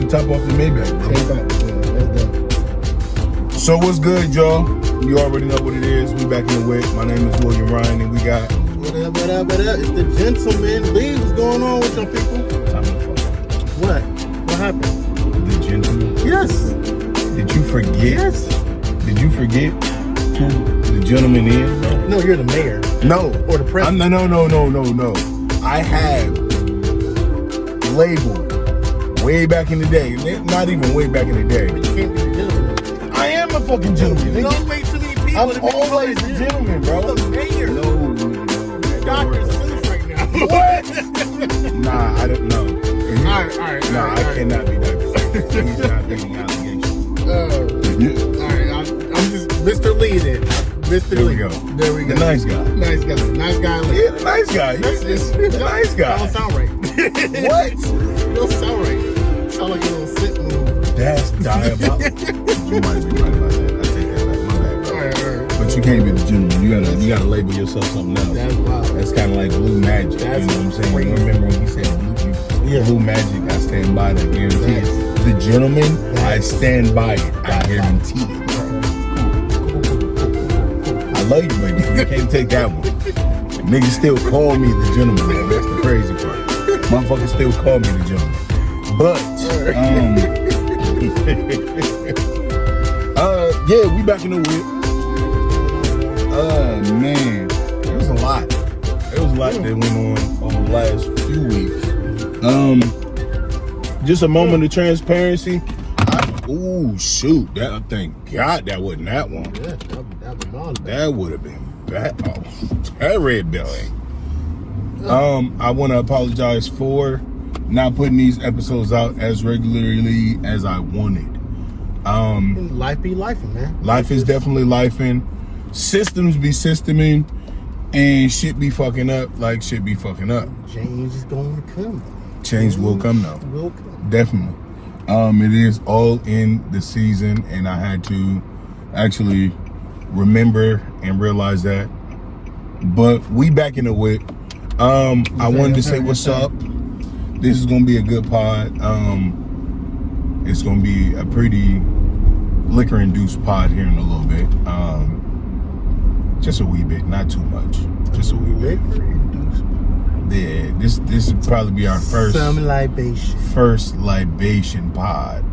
top off the Maybach, bro. That's dope. So what's good, y'all? You already know what it is. We back in the whip. My name is William Ryan, and we got... What up? It's the gentleman. Lee, what's going on with your people? Time to fuck. What? What happened? The gentleman. Yes. Did you forget? Yes. Did you forget who the gentleman is? No, you're the mayor. No. Or the president. No. I have labeled way back in the day. Not even way back in the day. But you can't be the gentleman. I am a fucking gentleman. You don't wait too many people. I'm always the gentleman, bro. You're the mayor. No. Dr. Seuss right now. What? Nah, I don't know. All right. Nah, I cannot be Dr. Seuss. He's not making allegations. All right, I'm just Mr. Lee then. Mr. There Lee. we go. There we go. The nice guy. Nice guy. Nice guy. Lee. Yeah, the nice guy. The nice guy. That don't sound right. What? It don't sound right. It sound like a little sit move. That's diabolical. You might be right about that. I take that back. My bad, bro. All right. But you can't be the gentleman. You gotta label yourself something else. That's wild. That's kind of like blue magic. That's you know what I'm saying? crazy. You remember when he said blue magic? I stand by that. Guarantee it. The gentleman, I stand by it. I guarantee it. I love you, but you can't take that one. Niggas still call me the gentleman, man. That's the crazy part. Motherfuckers still call me the gentleman. But, yeah, we back in the whip. Man, it was a lot. It was a lot that went on over the last few weeks. Just a moment of transparency. Shoot! Thank God that wasn't that one. Yeah, that was long. That would have been bad. Oh, that red belly. I want to apologize for not putting these episodes out as regularly as I wanted. Life be lifing, man. Life is definitely lifing. Systems be systeming, and shit be fucking up like shit be fucking up. Change is going to come. Change will come though. Will come. Definitely. It is all in the season, and I had to actually remember and realize that. But we back in the whip. I wanted to say what's up. This is gonna be a good pod. It's gonna be a pretty liquor-induced pod here in a little bit. Just a wee bit, not too much. Just a wee bit. Yeah, this would probably be our first libation pod.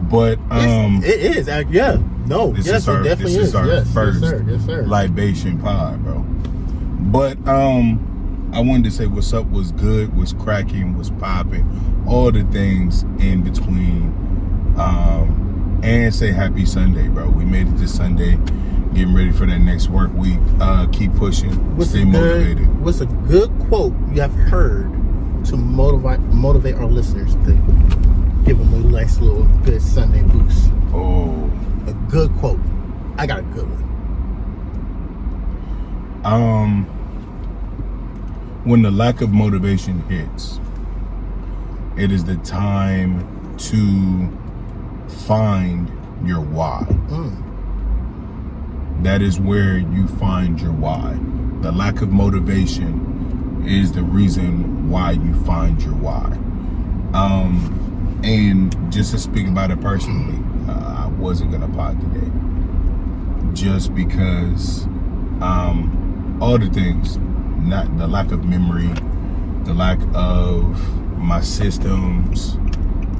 But it is. Yeah. No. This yes, is our, it definitely this is our yes, first yes, sir. libation pod, bro. But I wanted to say what's up, what's good, what's cracking, what's popping, all the things in between. And say happy Sunday, bro. We made it this Sunday. Getting ready for that next work week. Keep pushing. Stay motivated. What's a good quote you have heard to motivate our listeners to give them a nice little good Sunday boost? Oh, a good quote. I got a good one. When the lack of motivation hits, it is the time to find your why. That is where you find your why. The lack of motivation is the reason why you find your why. And just to speak about it personally, I wasn't gonna pod today. Just because all the things, not the lack of memory, the lack of my systems,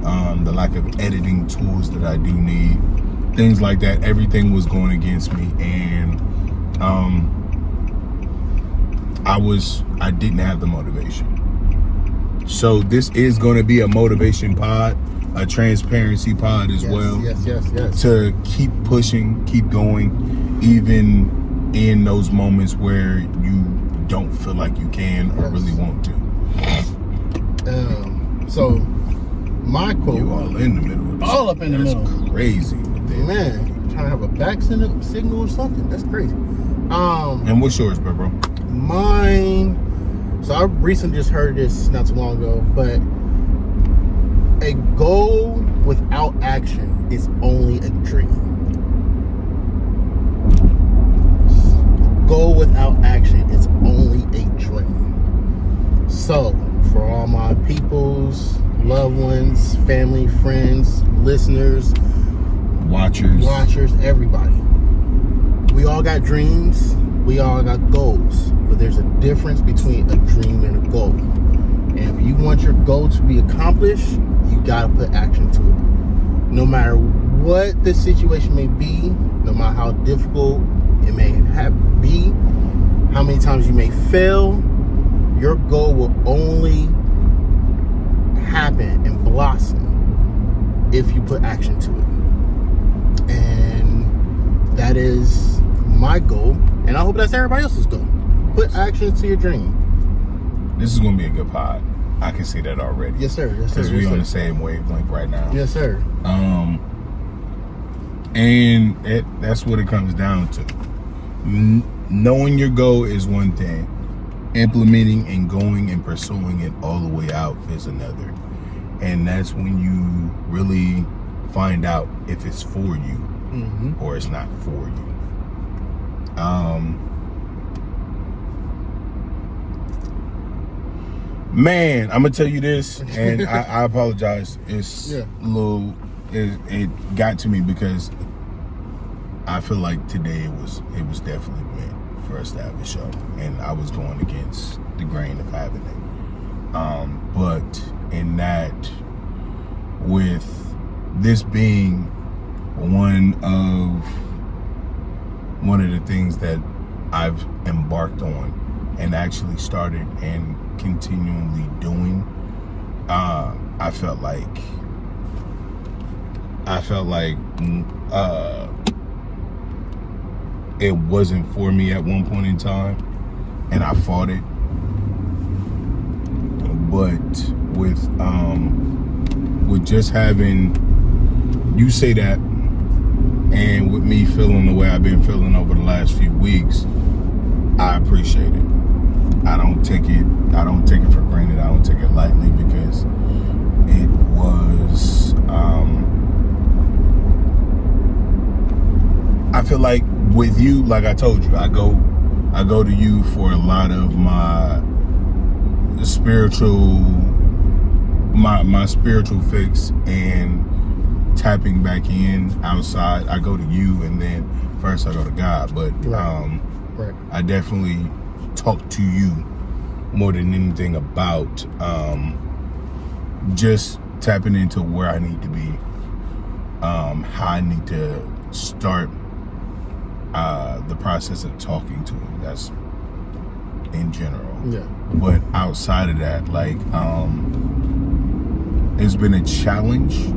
the lack of editing tools that I do need, things like that, everything was going against me, and I didn't have the motivation. So this is going to be a motivation pod, a transparency pod as well. Yes. To keep pushing, keep going, even in those moments where you don't feel like you can or really want to. So my quote. You all in the middle of this. All up in the middle. That's crazy. Man, trying to have a back signal or something. That's crazy. And what's yours, bro? Mine. So I recently just heard this not too long ago, but a goal without action is only a dream. Goal without action is only a dream. So, for all my peoples, loved ones, family, friends, listeners, watchers, everybody. We all got dreams. We all got goals. But there's a difference between a dream and a goal. And if you want your goal to be accomplished, you got to put action to it. No matter what the situation may be, no matter how difficult it may be, how many times you may fail, your goal will only happen and blossom if you put action to it. And that is my goal, and I hope that's everybody else's goal. Put action to your dream. This is gonna be a good pod. I can see that already. Yes, sir. Yes, sir. Because we're yes, on sir. the same wavelength right now. Yes, sir. And that's what it comes down to. Knowing your goal is one thing. Implementing and going and pursuing it all the way out is another. And that's when you really find out if it's for you or it's not for you. Man, I'm gonna tell you this, and I apologize. It's a little. It got to me because I feel like today it was definitely meant for us to have a show, and I was going against the grain of having it. But in that, with this being one of the things that I've embarked on and actually started and continually doing, I felt like it wasn't for me at one point in time, and I fought it. But with just having you say that, and with me feeling the way I've been feeling over the last few weeks, I appreciate it. I don't take it for granted. I don't take it lightly, because it was I feel like with you, like I told you, I go to you for a lot of my spiritual fix and tapping back in outside. I go to you, and then first I go to God, but Right. I definitely talk to you more than anything about just tapping into where I need to be, how I need to start the process of talking to him. That's in general. Yeah. But outside of that, like, it's been a challenge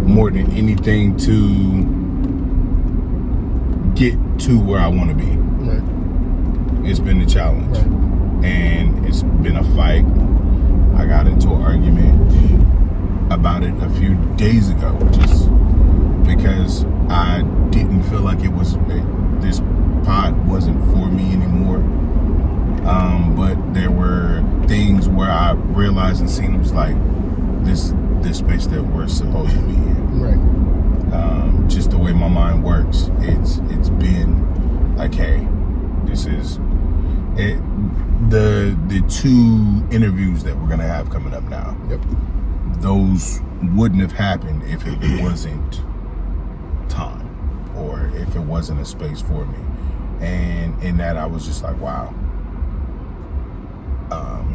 more than anything to get to where I want to be. Right. It's been a challenge. Right. And it's been a fight. I got into an argument about it a few days ago, just because I didn't feel like this pod wasn't for me anymore. But there were things where I realized and seen it was like this space that we're supposed to be in. Right. Just the way my mind works, it's been like, hey, this is it. The 2 interviews that we're gonna have coming up now. Yep. Those wouldn't have happened if it wasn't time, or if it wasn't a space for me. And in that, I was just like, wow.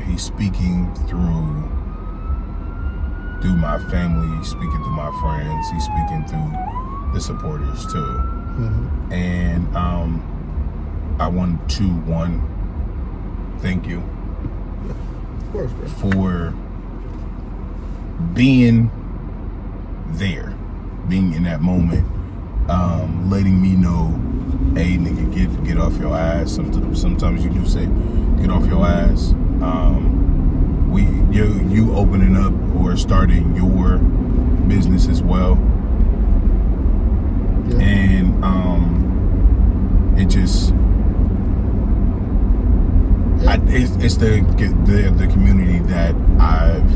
He's speaking through my family, he's speaking through my friends, he's speaking through the supporters too. And I want to thank you, Of course, bro. for being there, being in that moment, letting me know, hey nigga, get off your ass. Sometimes you do say, get off your ass. You opening up or starting your business as well. Yeah. And it just it's the community that I've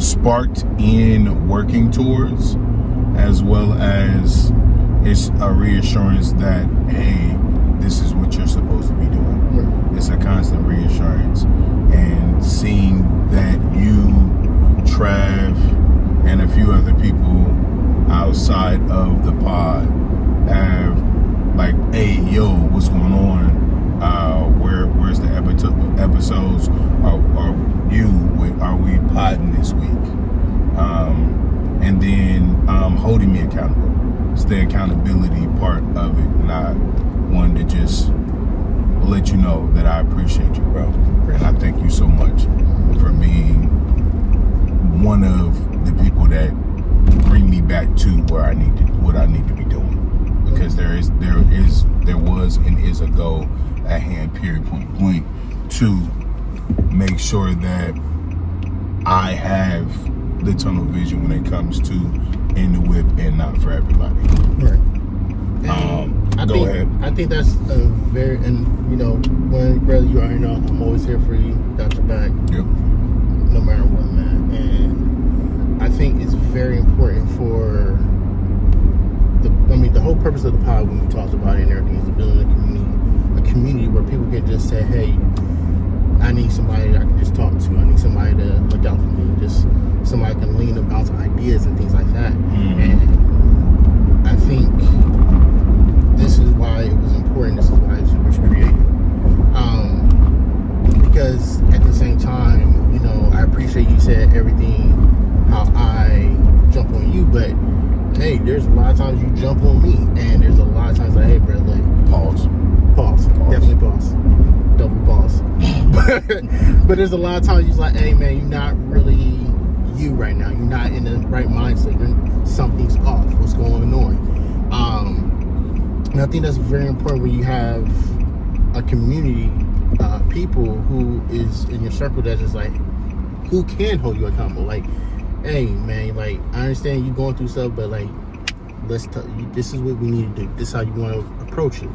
sparked in working towards, as well as it's a reassurance that, hey, this is what you're supposed to be doing. Right. It's a constant reassurance, and seeing that you outside of the pod have like, hey, yo, what's going on? Where's the episodes? Are we podding this week? And then holding me accountable. It's the accountability part of it, and I wanted to just let you know that I appreciate you, bro. And I thank you so much for being one of the people that bring me back to what I need to be doing. Because there was and is a goal at hand, period, point blank, to make sure that I have the tunnel vision when it comes to in the whip and not for everybody. Right. Go ahead. I think that's a very, and when brother, you already know I'm always here for you, got your back. Yep. No matter what, man. And I think it's very important for the whole purpose of the pod when we talked about it and everything is to build a community where people can just say, hey, I need somebody that I can just talk to. I need somebody to look out for me. Just somebody can lean and bounce ideas and things like that. Mm-hmm. And I think this is why it was important. This is why it was created. Because at the same time, I appreciate you said everything how I jump on you, but hey, there's a lot of times you jump on me, and there's a lot of times like, hey, bro, like, pause. Definitely pause, double pause. but there's a lot of times you're like, hey, man, you're not really you right now. You're not in the right mindset. Something's off. What's going on? And I think that's very important when you have a community, people who is in your circle that is like, who can hold you accountable. Like, hey, man, like, I understand you going through stuff, but like, this is what we need to do. This is how you want to approach it.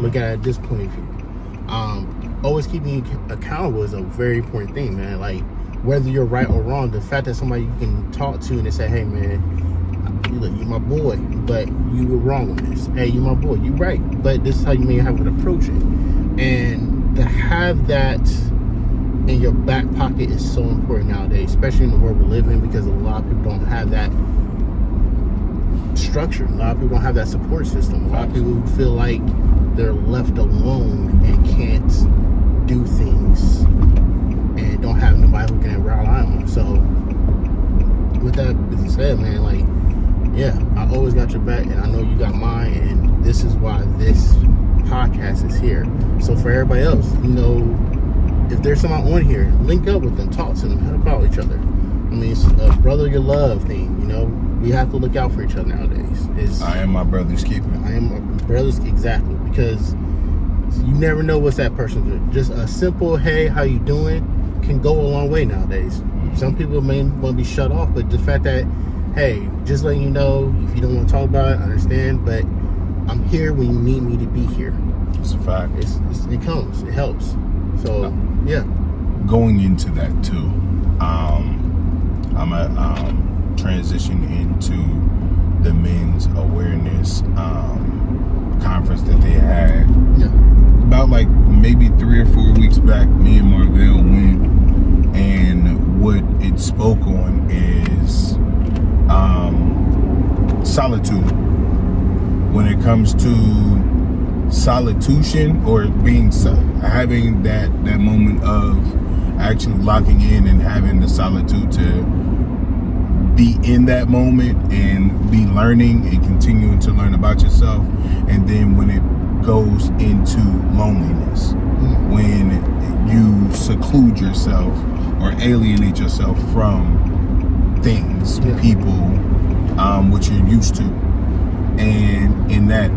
Look at it at this point of view. Always keeping you accountable is a very important thing, man. Like, whether you're right or wrong, the fact that somebody you can talk to and they say, hey, man, you're my boy, but you were wrong on this. Hey, you're my boy, you're right, but this is how you may have to approach it. And to have that in your back pocket is so important nowadays, especially in the world we live in, because a lot of people don't have that structure. A lot of people don't have that support system. A lot of people feel like they're left alone and can't do things and don't have nobody who can rely on. So with that being said, man, like, yeah, I always got your back, and I know you got mine, and this is why this podcast is here. So for everybody else, if there's someone on here, link up with them, talk to them, help out each other. I mean, it's a brother your love thing, we have to look out for each other nowadays. I am my brother's keeper. I am my brother's, exactly, because you never know what's that person doing. Just a simple, hey, how you doing, can go a long way nowadays. Some people may want to be shut off, but the fact that, hey, just letting you know, if you don't want to talk about it, I understand, but I'm here when you need me to be here. It's a fact. It comes, it helps. So, yeah. Going into that too, I'm a transition into the men's awareness conference that they had. Yeah. About like maybe 3 or 4 weeks back, me and Marvell went, and what it spoke on is solitude. When it comes to solitution, or having that moment of actually locking in and having the solitude to be in that moment and be learning and continuing to learn about yourself. And then when it goes into loneliness, when you seclude yourself or alienate yourself from things, people, what you're used to. And in that,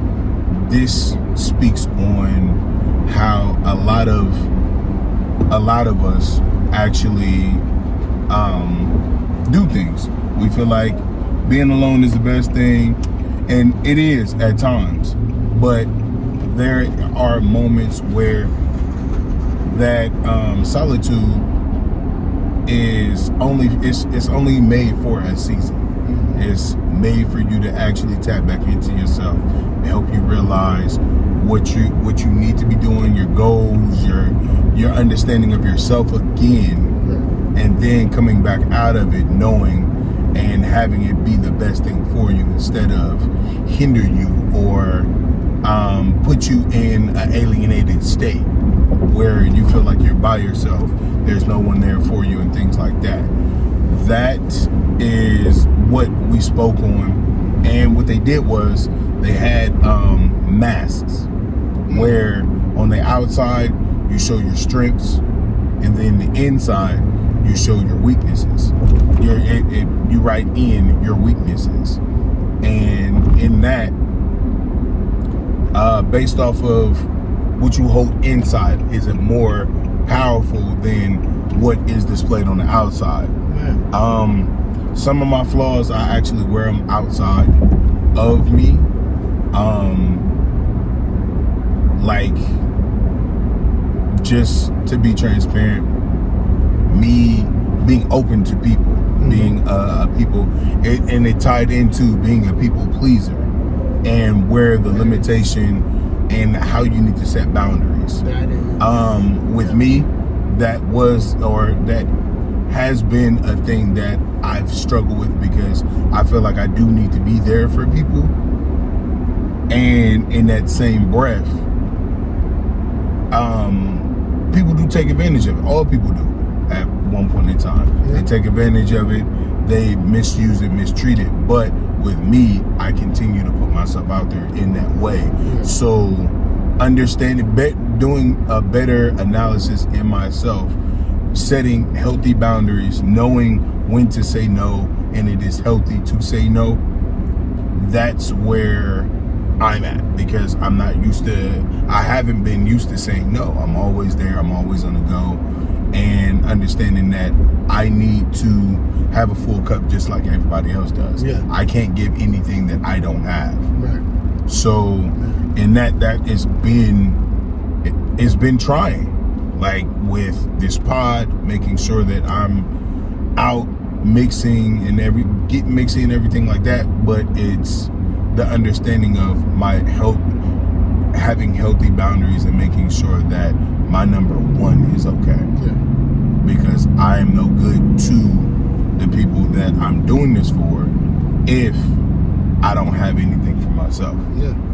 this speaks on how a lot of us actually do things. We feel like being alone is the best thing, and it is at times, but there are moments where that solitude is only made for a season. It's made for you to actually tap back into yourself and help you realize what you need to be doing, your goals, your understanding of yourself again, and then coming back out of it knowing and having it be the best thing for you instead of hinder you or put you in an alienated state where you feel like you're by yourself, there's no one there for you and things like that. That is what we spoke on. And what they did was they had masks where on the outside you show your strengths, and then the inside you show your weaknesses. You write in your weaknesses, and in that, based off of what you hold inside, is it more powerful than what is displayed on the outside? Some of my flaws, I actually wear them outside of me. Like, just to be transparent, me being open to people, being people, and it tied into being a people pleaser, and where the limitation and how you need to set boundaries. With me, that was, or that has been a thing that I've struggled with, because I feel like I do need to be there for people, and in that same breath, people do take advantage of it. All people do at one point in time. They take advantage of it, they misuse it, mistreat it. But with me, I continue to put myself out there in that way. So understanding, doing a better analysis in myself, setting healthy boundaries, knowing when to say no, and it is healthy to say no, that's where I'm at, because I haven't been used to saying no. I'm always there, I'm always on the go, and understanding that I need to have a full cup just like everybody else does. I can't give anything that I don't have. So, and that it's been trying, like with this pod, making sure that I'm out mixing and everything like that, but it's the understanding of my health, having healthy boundaries, and making sure that my number one is okay. Because I am no good to the people that I'm doing this for if I don't have anything for myself.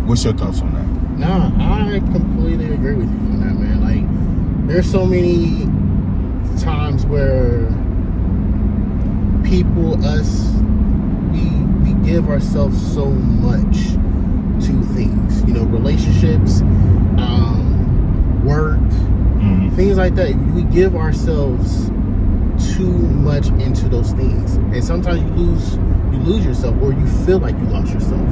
What's your thoughts on that? Nah, I completely agree with you on that, man. Like, there's so many times where we give ourselves so much to things, relationships, work, things like that. We give ourselves too much into those things, and sometimes you lose yourself, or you feel like you lost yourself.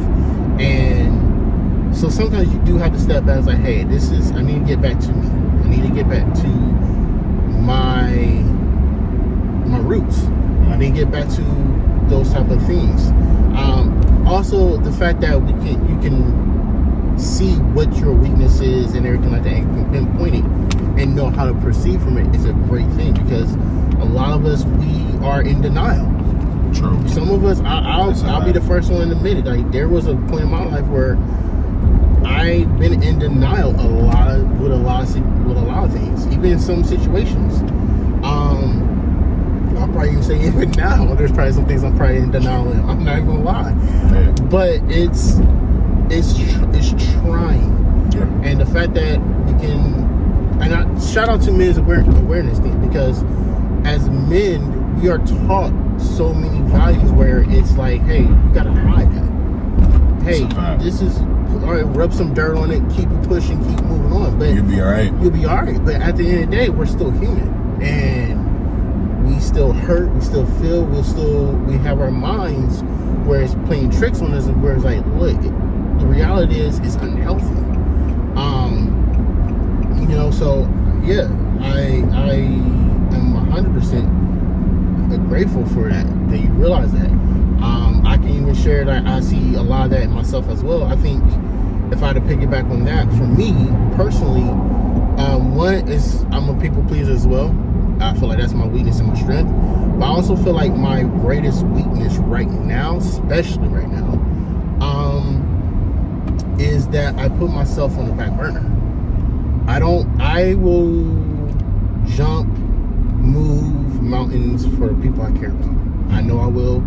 And so sometimes you do have to step back and say, hey, I need to get back to me. I need to get back to my roots. I need to get back to those type of things. Also, the fact that you can see what your weakness is and everything like that, and can pinpoint it and know how to proceed from it, is a great thing, because a lot of us, we are in denial. True. Some of us, I'll be the first one to admit it. Like, there was a point in my life where I've been in denial with a lot of things, even in some situations. I'll probably even say even now, there's probably some things I'm probably in denial in. I'm not even gonna lie. But it's trying. And the fact that we can, and I shout out to men's awareness thing, because as men, we are taught so many values where it's like, hey, you gotta hide that. Hey, this is, all right, rub some dirt on it, keep it pushing, keep moving on. But you'll be all right. But at the end of the day, we're still human, and we still hurt, we still feel, we have our minds where it's playing tricks on us, and where it's like, look, the reality is it's unhealthy. So yeah, I am 100% grateful for that you realize that. I can even share that I see a lot of that in myself as well. I think if I had to piggyback on that, for me personally, one is I'm a people pleaser as well. I feel like that's my weakness and my strength. But I also feel like my greatest weakness right now, especially right now, is that I put myself on the back burner. I will jump, move mountains for the people I care about. I know I will.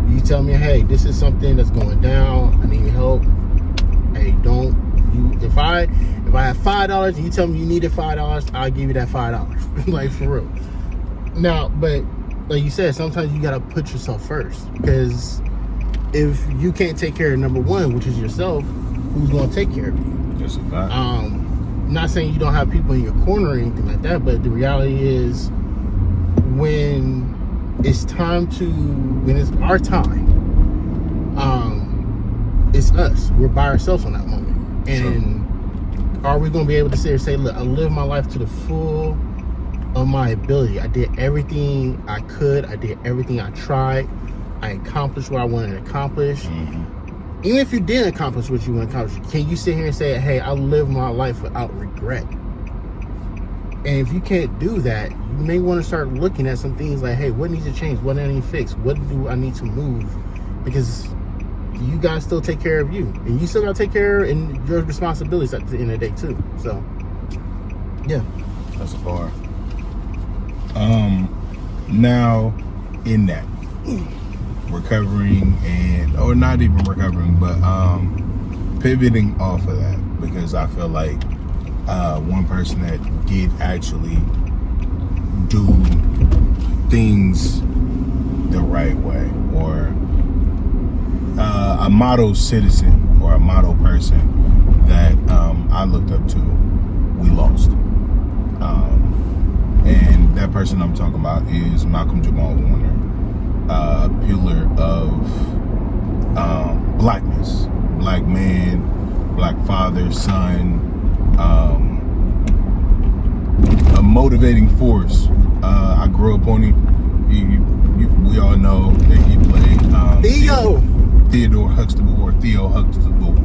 You tell me, hey, this is something that's going down. I need help. Hey, don't you? If I have $5 and you tell me you needed $5, I'll give you that $5. Like, for real. Now, but like you said, sometimes you gotta put yourself first, because if you can't take care of number one, which is yourself, who's gonna take care of you? That's a fact. Not saying you don't have people in your corner or anything like that, but the reality is, when it's our time, it's us. We're by ourselves on that moment. And are we going to be able to sit here and say, look, I lived my life to the full of my ability. I did everything I could. I did everything I tried. I accomplished what I wanted to accomplish. Mm-hmm. Even if you didn't accomplish what you want to accomplish, can you sit here and say, hey, I lived my life without regret? And if you can't do that, you may want to start looking at some things like, hey, what needs to change? What do I need to fix? What do I need to move? Because you guys still take care of you, and you still got to take care of your responsibilities at the end of the day too. So, yeah, that's a bar. Now, in that recovering or not even recovering, but pivoting off of that, because I feel like one person that did actually do things the right way, or a model citizen or a model person that I looked up to, we lost. And that person I'm talking about is Malcolm Jamal Warner, a pillar of blackness, black man, black father, son, a motivating force. I grew up on him. We all know that he played Theodore Huxtable, or Theo Huxtable,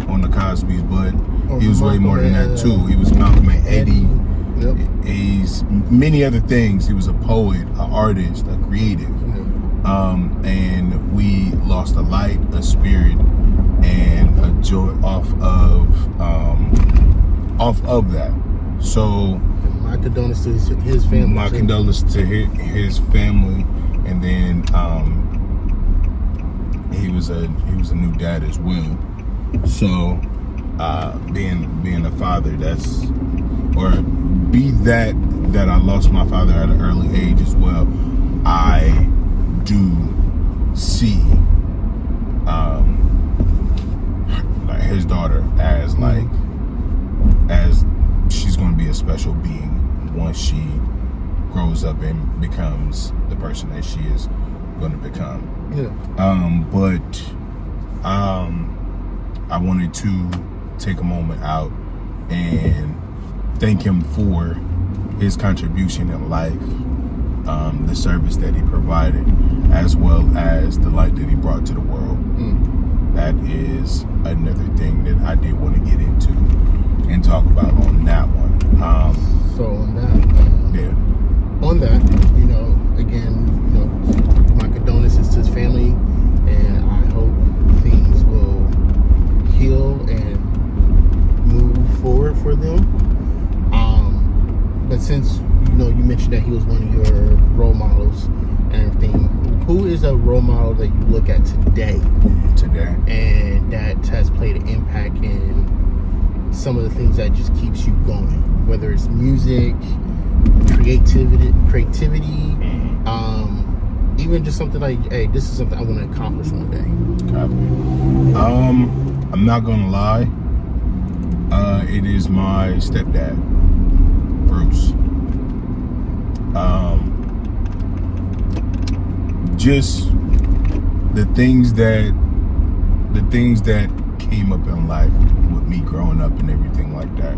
on the Cosby's, but he was way more than that too. He was Malcolm and Eddie. Yep. He's many other things. He was a poet, an artist, a creative. And we lost a light, a spirit, and a joy off of that. So my condolences to his family. My condolences to his family, and then he was a new dad as well. So being a father, that I lost my father at an early age as well. I do see like his daughter as she's going to be a special being once she grows up and becomes the person that she is going to become. Yeah. But I wanted to take a moment out and thank him for his contribution in life, the service that he provided, as well as the light that he brought to the world. That is another thing that I did want to get into and talk about on that one. So on that, again, my condolences to his family, and I hope things will heal and move forward for them. But since you mentioned that he was one of your role models and everything, who is a role model that you look at today and that has played an impact in some of the things that just keeps you going, whether it's music, creativity, even just something like, hey, this is something I want to accomplish one day? Copy. I'm not gonna lie, it is my stepdad, Bruce. Just the things that came up in life with me growing up and everything like that.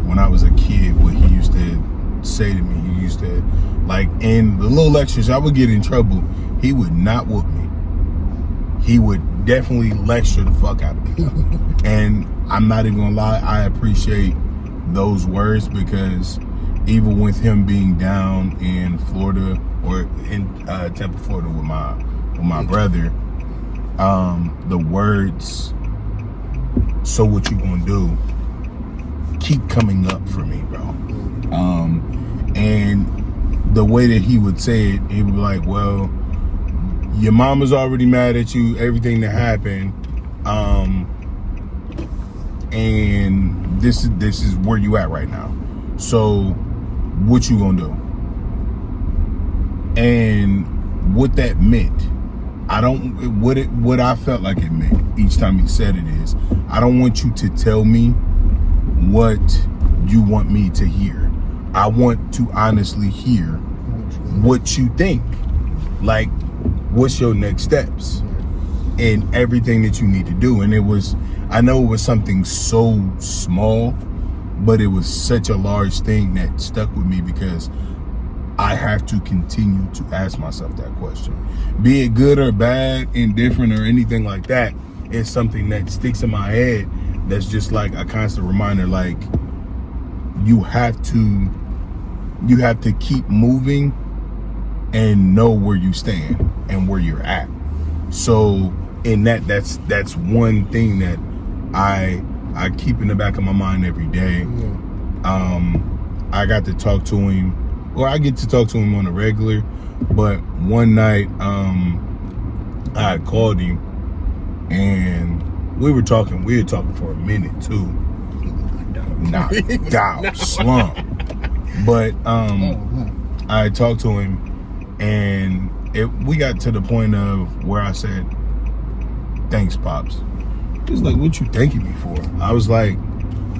When I was a kid, what he used to say to me, he used to, like, in the little lectures, I would get in trouble. He would not whoop me. He would definitely lecture the fuck out of me. And I'm not even gonna lie, I appreciate those words, because even with him being down in Florida, or in Tampa, Florida, with my brother, the words, so what you gonna do, keep coming up for me, bro. And the way that he would say it, he would be like, well, your mama's already mad at you, everything that happened, and this is where you at right now. So what you gonna do? And what that meant, what I felt like it meant each time he said it is, I don't want you to tell me what you want me to hear. I want to honestly hear what you think. Like, what's your next steps and everything that you need to do. And I know it was something so small, but it was such a large thing that stuck with me, because I have to continue to ask myself that question. Be it good or bad, indifferent or anything like that, it's something that sticks in my head that's just like a constant reminder, like, you have to keep moving and know where you stand and where you're at. So in that's one thing that I keep in the back of my mind every day. I got to talk to him, or I get to talk to him on a regular, but one night I had called him and we were talking for a minute too. Knocked out, slumped. But I talked to him, and we got to the point of where I said, thanks, Pops. He was like, what you thanking me for? I was like,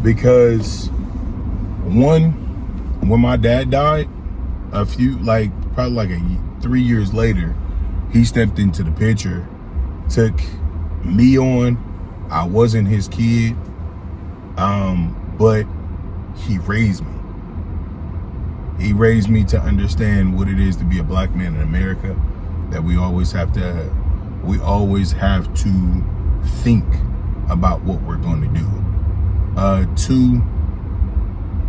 because one, when my dad died, probably like 3 years later, he stepped into the picture, took me on. I wasn't his kid, but he raised me. He raised me to understand what it is to be a black man in America, that we always have to think about what we're going to do. Two,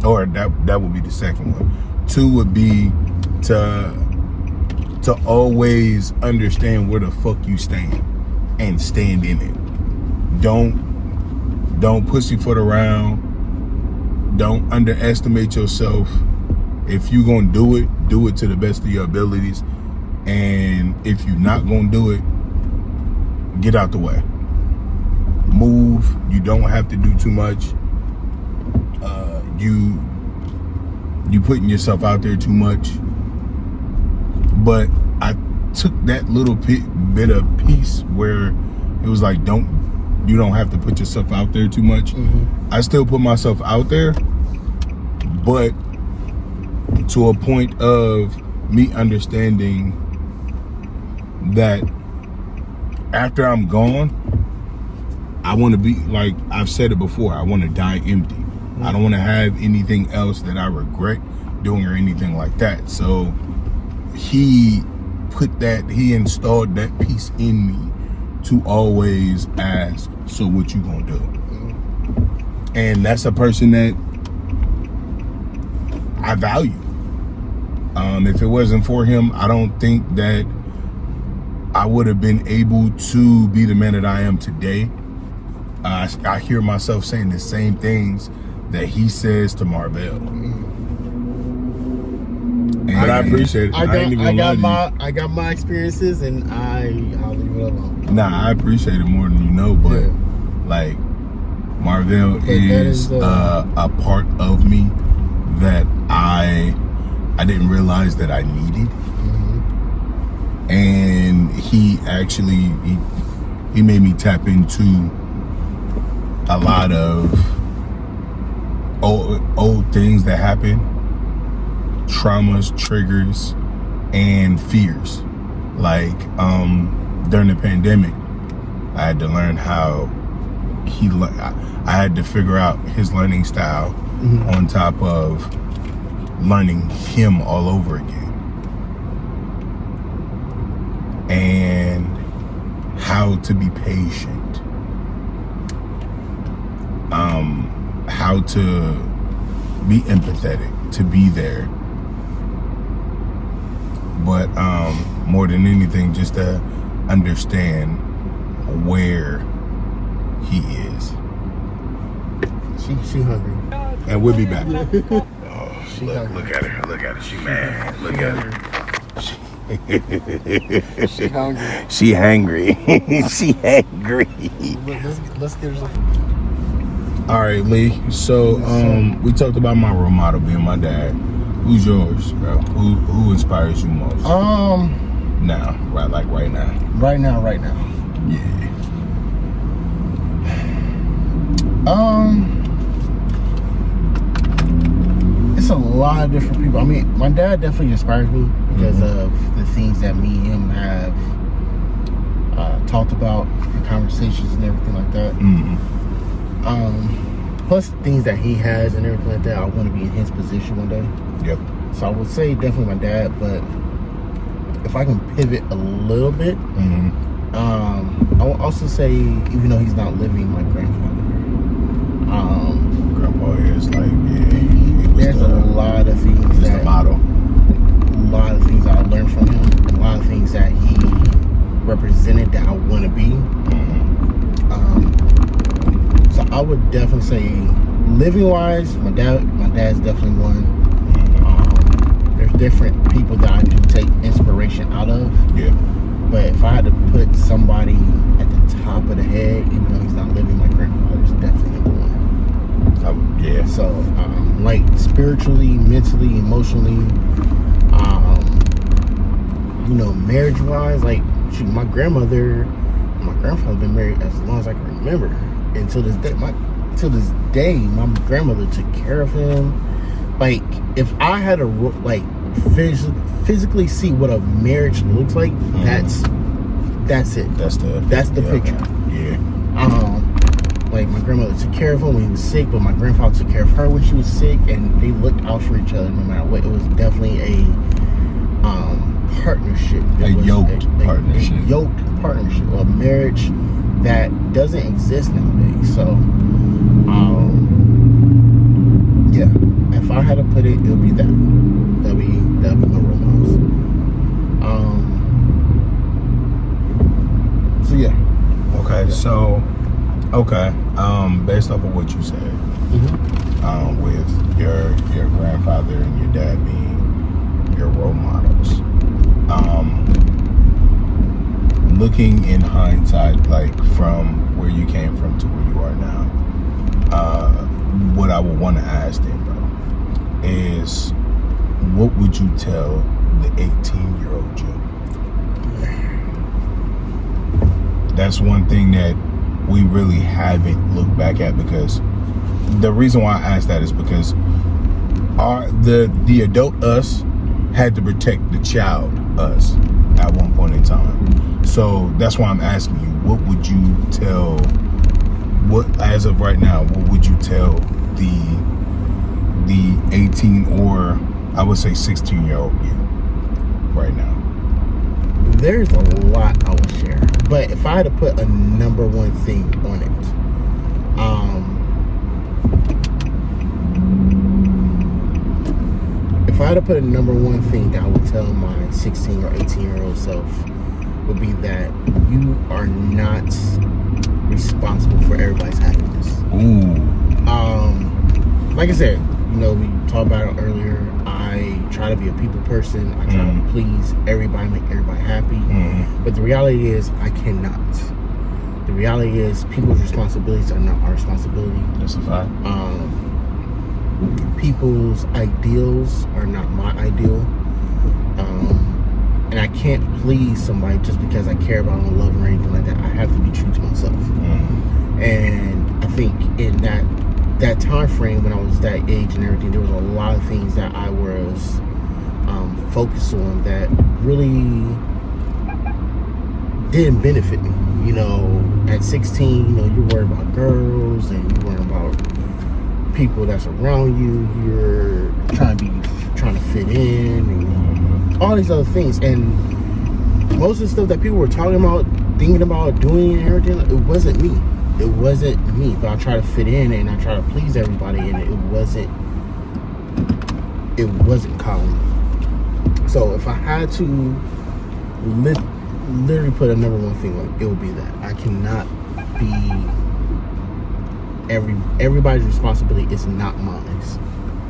or that would be the second one. Two would be to always understand where the fuck you stand and stand in it. Don't pussyfoot around. Don't underestimate yourself. If you're gonna do it to the best of your abilities. And if you're not gonna do it, get out the way. Move. You don't have to do too much. You putting yourself out there too much. But I took that little bit of peace where it was like, you don't have to put yourself out there too much. I still put myself out there, but to a point of me understanding that after I'm gone, I want to be, like I've said it before, I want to die empty. I don't want to have anything else that I regret doing or anything like that. So he installed that piece in me to always ask, so what you gonna do? And that's a person that I value. If it wasn't for him, I don't think that I would have been able to be the man that I am today. I hear myself saying the same things that he says to Marvell. But I appreciate it. I got my experiences, and I'll leave it alone. Nah, I appreciate it more than you know, but like, Marvell is a part of me that I didn't realize that I needed. And he actually he made me tap into a lot of old things that happened, traumas, triggers, and fears. Like during the pandemic, I had to learn how I had to figure out his learning style on top of learning him all over again. And how to be patient. How to be empathetic, to be there. But more than anything, just to understand where he is. She hungry. And we'll be back. Look at her. She mad. Look at her. She hungry. She hangry. She hangry. Let's get her. All right, Lee. So, we talked about my role model being my dad. Who's yours, bro? Who inspires you most? Now, right now. Right now. Yeah. It's a lot of different people. I mean, my dad definitely inspires me because of the things that me and him have talked about, the conversations and everything like that. Plus things that he has and everything like that. I want to be in his position one day. Yep. So I would say definitely my dad, but if I can pivot a little bit, I will also say, even though he's not living, my grandfather. Grandpa is like, there's a lot of things he's the model. A lot of things I learned from him. A lot of things that he represented that I want to be. So I would definitely say, living wise, my dad's definitely one. There's different people that I do take inspiration out of. Yeah. But if I had to put somebody at the top of the head, even though he's not living, my grandfather's definitely number one. Yeah. So, like spiritually, mentally, emotionally, marriage-wise, like shoot, my grandmother and my grandfather been married as long as I can remember. And to this day, my grandmother took care of him. Like, if I had to physically see what a marriage looks like, that's it. That's the picture. Yeah. Like, my grandmother took care of him when he was sick, but my grandfather took care of her when she was sick, and they looked out for each other no matter what. It was definitely a partnership. A yoked partnership, a marriage that doesn't exist nowadays. So, yeah, if I had to put it, it would be that. That'd be my role models. So yeah. Okay. Based off of what you said, with your grandfather and your dad being your role models, looking in hindsight, like from where you came from to where you are now, what I would want to ask them, bro, is what would you tell the 18-year-old you? That's one thing that we really haven't looked back at, because the reason why I asked that is because the adult us had to protect the child us at one point in time. So that's why I'm asking you, what would you tell, as of right now, what would you tell the 18 or I would say 16-year-old you right now? There's a lot I would share, but if I had to put a number one thing on it, if I had to put a number one thing that I would tell my 16 or 18-year-old self would be that you are not responsible for everybody's happiness. Like I said, we talked about it earlier. I try to be a people person. I try to please everybody, make everybody happy. But the reality is, I cannot. The reality is, people's responsibilities are not our responsibility. That's a fact. People's ideals are not my ideal. And I can't please somebody just because I care about them, love them, or anything like that. I have to be true to myself. And I think in that time frame, when I was that age and everything, there was a lot of things that I was focused on that really didn't benefit me. At 16, you're worried about girls and you're worried about people that's around you. You're trying to fit in and all these other things. And most of the stuff that people were talking about, thinking about, doing and everything, it wasn't me. It wasn't me, but I try to fit in and I try to please everybody, and it wasn't calling me. So if I had to literally put a number one thing on it, it would be that I cannot be everybody's responsibility is not mine.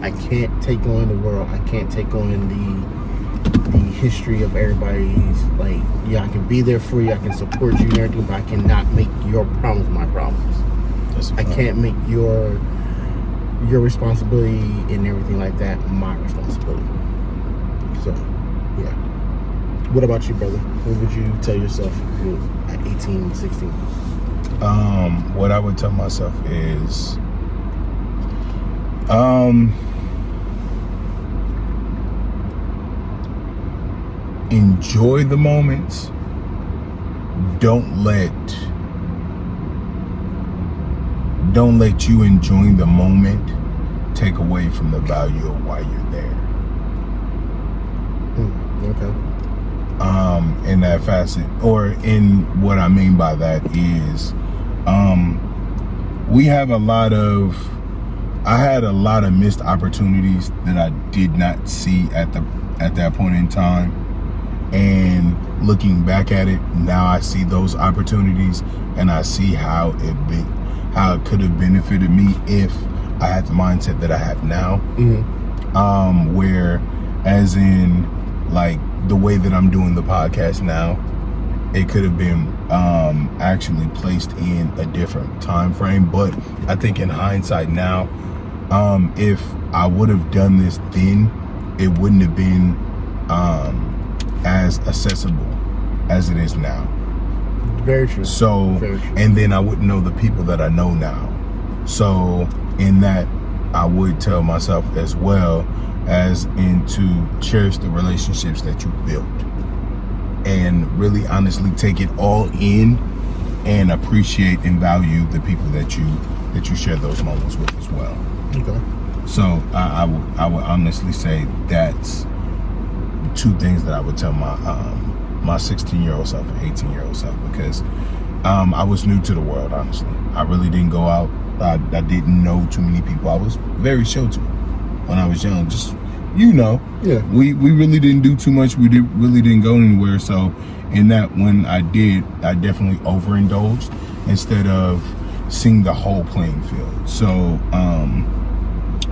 I can't take on the world. I can't take on the history of everybody's. Like, yeah, I can be there for you. I can support you and everything, but I cannot make your problems my problems. I can't make your responsibility and everything like that my responsibility. So, yeah. What about you, brother? What would you tell yourself at 18, 16? What I would tell myself is, enjoy the moments. Don't let you enjoying the moment take away from the value of why you're there. Okay. In that facet, or in what I mean by that is, I had a lot of missed opportunities that I did not see at that point in time. And looking back at it now, I see those opportunities and I see how it could have benefited me if I had the mindset that I have now. Where, as in, like, the way that I'm doing the podcast now, it could have been actually placed in a different time frame. But I think in hindsight now, if I would have done this then, it wouldn't have been as accessible as it is now. Very true. So, Very true. And then I wouldn't know the people that I know now. So in that, I would tell myself as well as to cherish the relationships that you built and really honestly take it all in and appreciate and value the people that you share those moments with as well. Okay. So I would honestly say that's two things that I would tell my 16-year-old self and 18-year-old self, because I was new to the world, honestly. I really didn't go out. I didn't know too many people. I was very sheltered when I was young. Just, yeah. We really didn't do too much. We really didn't go anywhere. So in that, when I did, I definitely overindulged instead of seeing the whole playing field. So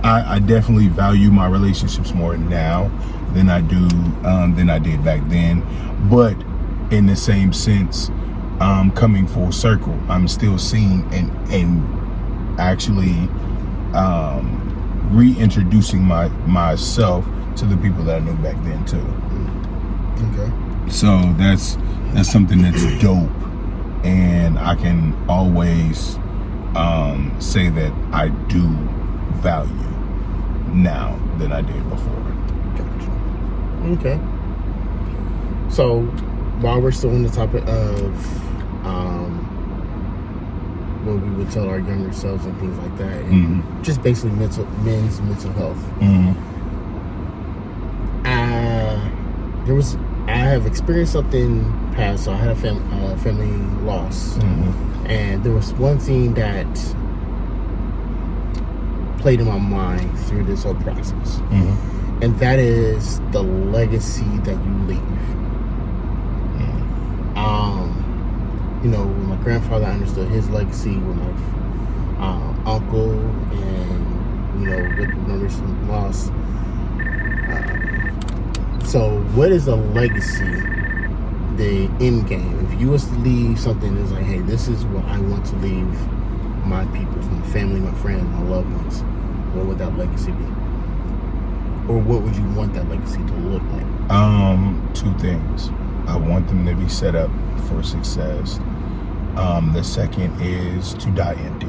I definitely value my relationships more now than I did back then. But in the same sense, coming full circle, I'm still seeing and actually reintroducing myself to the people that I knew back then too. Okay. So that's something that's dope, and I can always say that I do value now than I did before. Gotcha. Okay. So while we're still on the topic of what we would tell our younger selves and things like that, and just basically men's mental health. I have experienced something past. So I had a family loss, and there was one thing that played in my mind through this whole process, and that is the legacy that you leave. When my grandfather understood his legacy, with my uncle, and with my recent loss. So what is a legacy, the end game? If you was to leave something that's like, hey, this is what I want to leave my people, my family, my friends, my loved ones, what would that legacy be? Or what would you want that legacy to look like? Two things. I want them to be set up for success. The second is to die empty.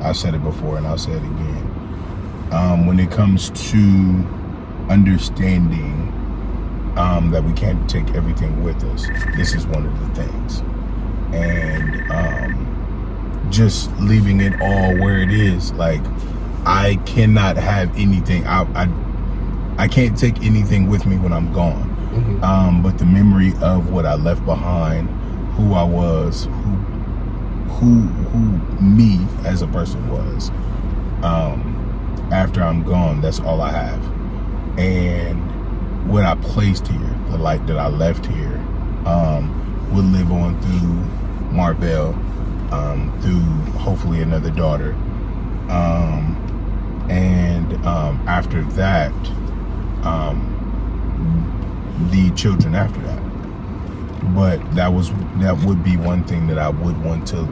I've said it before and I'll say it again. When it comes to understanding that we can't take everything with us, this is one of the things. And just leaving it all where it is. Like, I cannot have anything. I can't take anything with me when I'm gone. But the memory of what I left behind, who I was, who me as a person was, after I'm gone, that's all I have. And what I placed here, the light that I left here, will live on through Marvell, through hopefully another daughter, after that, the children after that. But that would be one thing that I would want to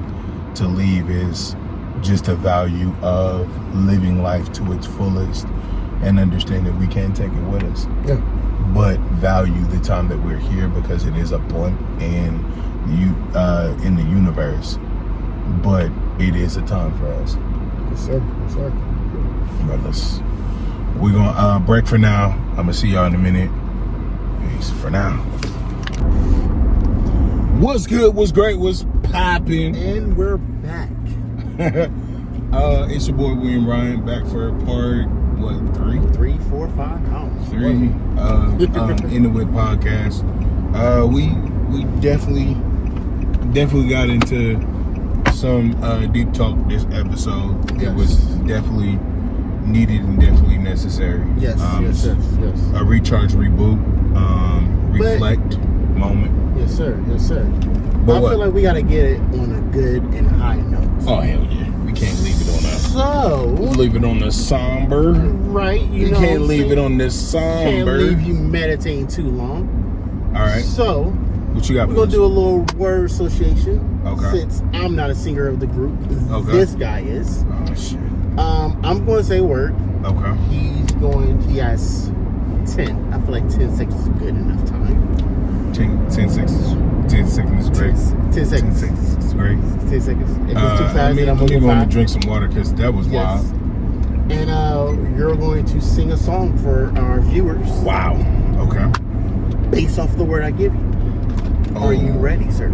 leave, is just the value of living life to its fullest and understand that we can't take it with us. Yeah. But value the time that we're here, because it is a blip in the universe. But it is a time for us. Yes, sir. Yes, sir. Brothers, we're gonna break for now. I'm gonna see y'all in a minute. Peace for now. What's good? What's great? What's popping? And we're back. It's your boy William Ryan, back for part 3? 3, 4, 5. I don't know. 3. In the Whip podcast. We definitely got into some deep talk this episode. Yes. It was definitely needed and definitely necessary. Yes, yes. A recharge, reboot, reflect moment. Yes, sir. Yes, sir. But I what? feel like we got to get it on a good and high note. Oh hell yeah! We can't leave it on a. So Leave it on the somber. right, You can't leave it on this somber. Can't leave you meditating too long. All right. So What you got? we're gonna do a little word association. Okay. Since I'm not a singer of the group, Okay. this guy is. Oh shit. I'm going to say a word. Okay. He has 10. I feel like 10 seconds is good enough time. 10 seconds. 10 seconds is great. 10 10 seconds. seconds is great. 10 seconds. If it's too fast, then I'm let going me to go on to 5. drink some water, because that was Yes. wild. And you're going to sing a song for our viewers Wow. Okay. based off the word I give you. Are you ready, sir?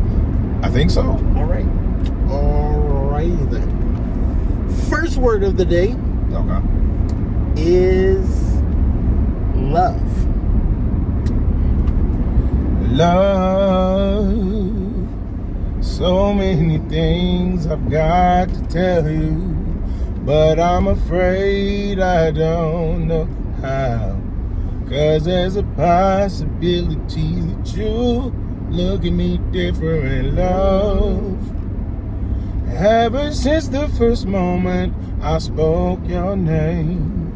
I think so. All right. All right then. First word of the day Okay. is love. Love. So many things I've got to tell you, but I'm afraid I don't know how. 'Cause there's a possibility that you look at me different, love. Ever since the first moment I spoke your name,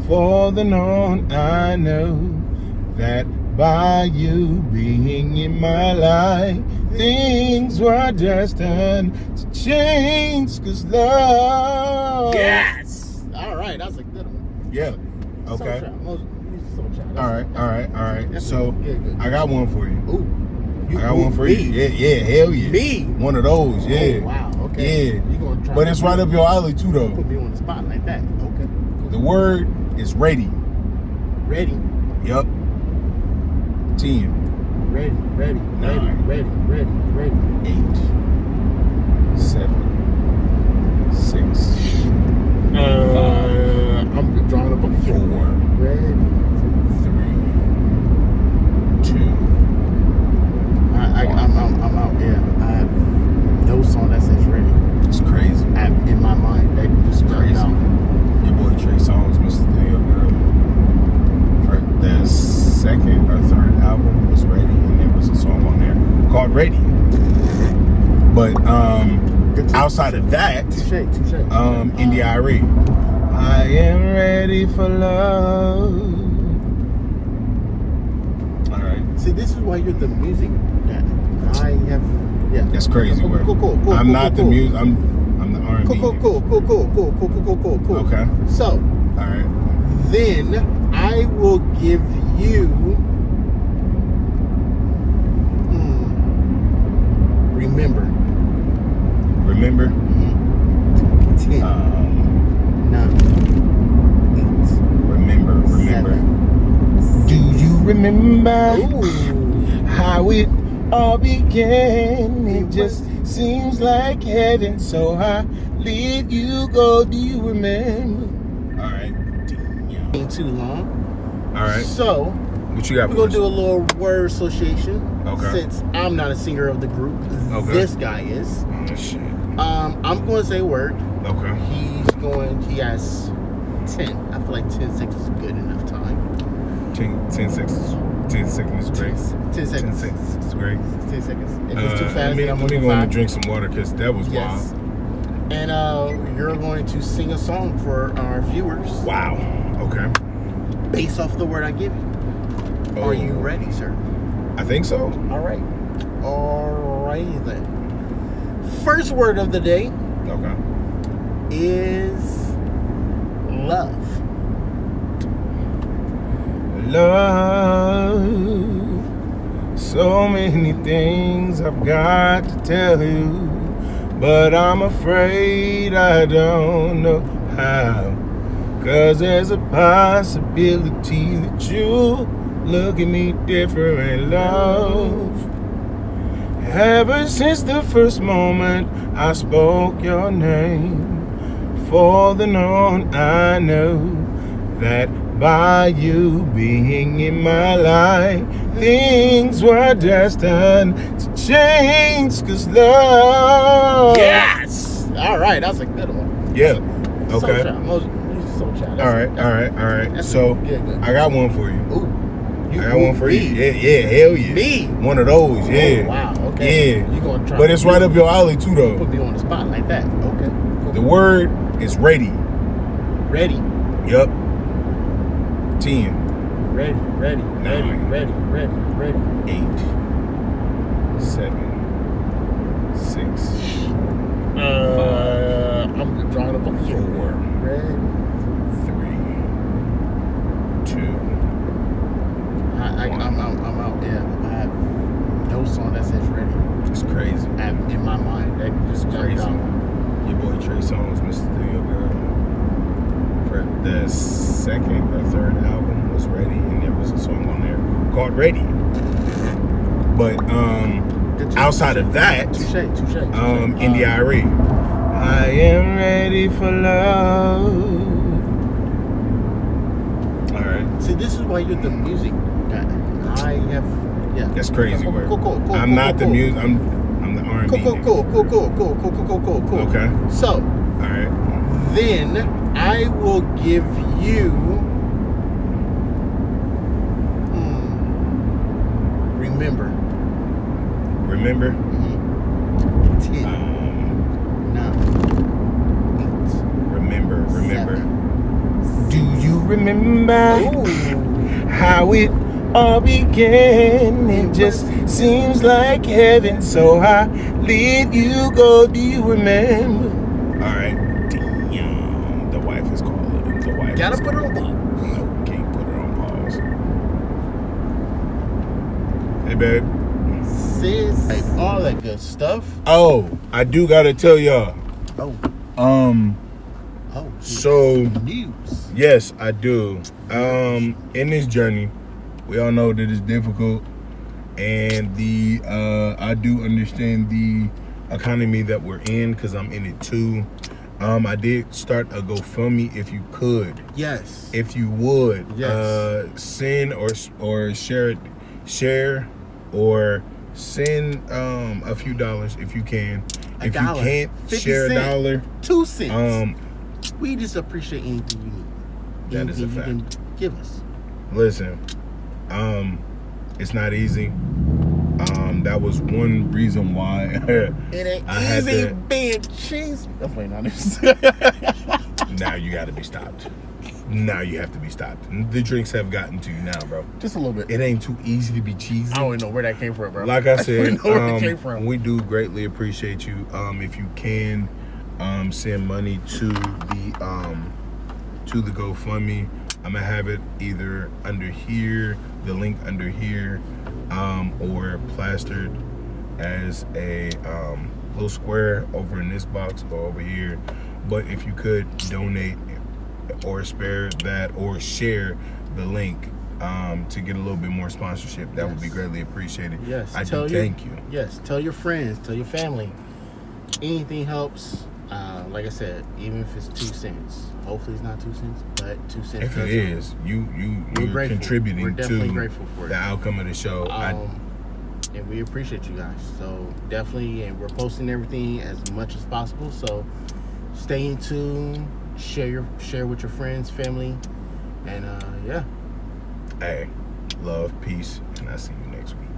for then on I know that by you being in my life, things were destined to change. 'Cause love. Yes. All right, that's a good one. Yeah. Okay. All right. That's So good. I got one for you. Ooh. I got one for you. Yeah, hell yeah. Me? One of those, yeah. Oh, wow. Okay. Yeah. You gonna try But it's right up your alley too, though. Put me on the spot like that. Okay. The word is ready. Ready. Yup. 10, Ready. 8, 7, 6, I'm drawing up a 4, Ready. 3, 2. I'm out. Yeah. I have no song that says ready. It's crazy. In my mind, that just Crazy. out. Your boy Trey Songz, Mr. Theo Girl. For their second or third album was Ready, and there was a song on there called Ready. But outside of that, Touche. India.Arie. I am ready for love. All right. See, this is why you're the music guy. I have, yeah. That's crazy work. Cool. I'm not the music. I'm the R&B. Cool. Okay. So, All right. then I will give you remember. Remember? 10, 9, 8. Remember. 7. Do you remember Ooh. how it all began? It just seems like heaven, so I let you go. Do you remember? All right. Ain't too long. All right. So, What you got? we're going to do a little word association. Okay. Since I'm not a singer of the group, Okay. this guy is. Oh shit. I'm going to say a word. Okay. He has 10. I feel like 10 seconds is good enough time. 10 seconds. 10 seconds is great. 10 seconds. 10 seconds is great. 10 seconds. If it's too fast, let me then I'm go going on to and drink some water, because that was Yes. wild. And you're going going to sing a song for our viewers Wow. Okay. based off the word I give you. Are you ready, sir? I think so. All right. All righty then. First word of the day Okay. is love. Love. So many things I've got to tell you, but I'm afraid I don't know how. 'Cause there's a possibility that you look at me different, love. Ever since the first moment I spoke your name, falling on, I know that by you being in my life, things were destined to change. 'Cause love. Yes. All right, that's a good one. Yeah. Okay. Soul Child. All right. That's So good. I got one for you. Ooh. I got one for you. Yeah, hell yeah. Me? One of those, yeah. Oh, wow, okay. Yeah. You gonna try But it's right up your alley too, though. Put me on the spot like that. Okay. Cool. The word is ready. Ready. Yup. 10, Ready. 8, 7, 6, I'm drawing up a 4, Ready. 3, 2. I'm out. Yeah, I have no song that says ready. It's crazy. In my mind, that just jumped Crazy. out. Your boy Trey Songz, Mr. Studio Girl. For the second or third album was Ready, and there was a song on there called Ready. But outside of that, Touche. Indy Irie. I am ready for love. All right. See, this is why you're the music guy. I have, yeah. That's crazy Cool, work. cool, I'm not the music. I'm the R&B. Cool. Okay. So, All right. then I will give you remember. Remember? 10, 9, 8. Remember. 7, Do you remember Ooh. how it all began? It just seems like heaven, so I let you go. Do you remember? All right. Damn. The wife is calling. The wife. Gotta is put it on calling. pause. No, can't put it on pause. Hey, babe. Sis. Like, all that good stuff. Oh, I do gotta tell y'all. Oh. So News. yes, I do. In this journey, we all know that it's difficult, and I do understand the economy that we're in because I'm in it too. I did start a GoFundMe. If you could, Yes. if you would, Yes. send or share or send a few dollars if you can. If you $1, can't 50 share cents, $1, 2 cents. we We just appreciate anything you need. That is a Anything you can give us. listen, it's not easy. That was one reason why It ain't I had easy to- being cheesy. I'm playing on this. now you got to be stopped. Now you have to be stopped. The drinks have gotten to you now, bro. Just a little bit. It ain't too easy to be cheesy. I don't even know where that came from, bro. Like I said, don't know where it came from. we do greatly appreciate you. If you can send money to the GoFundMe, I'm gonna have it either under here, the link under here, or plastered as a little square over in this box or over here. But if you could donate or spare that or share the link to get a little bit more sponsorship, that would be greatly appreciated. Yes. I do thank you. Yes. Tell your friends. Tell your family. Anything helps. Like I said, even if it's 2 cents. Hopefully it's not 2 cents, but 2 cents. If it is, you're grateful. contributing We're definitely to grateful for it. the outcome of the show. And we appreciate you guys. So definitely, and we're posting everything as much as possible. So stay in tune. Share with your friends, family, and yeah. Hey, love, peace, and I'll see you next week.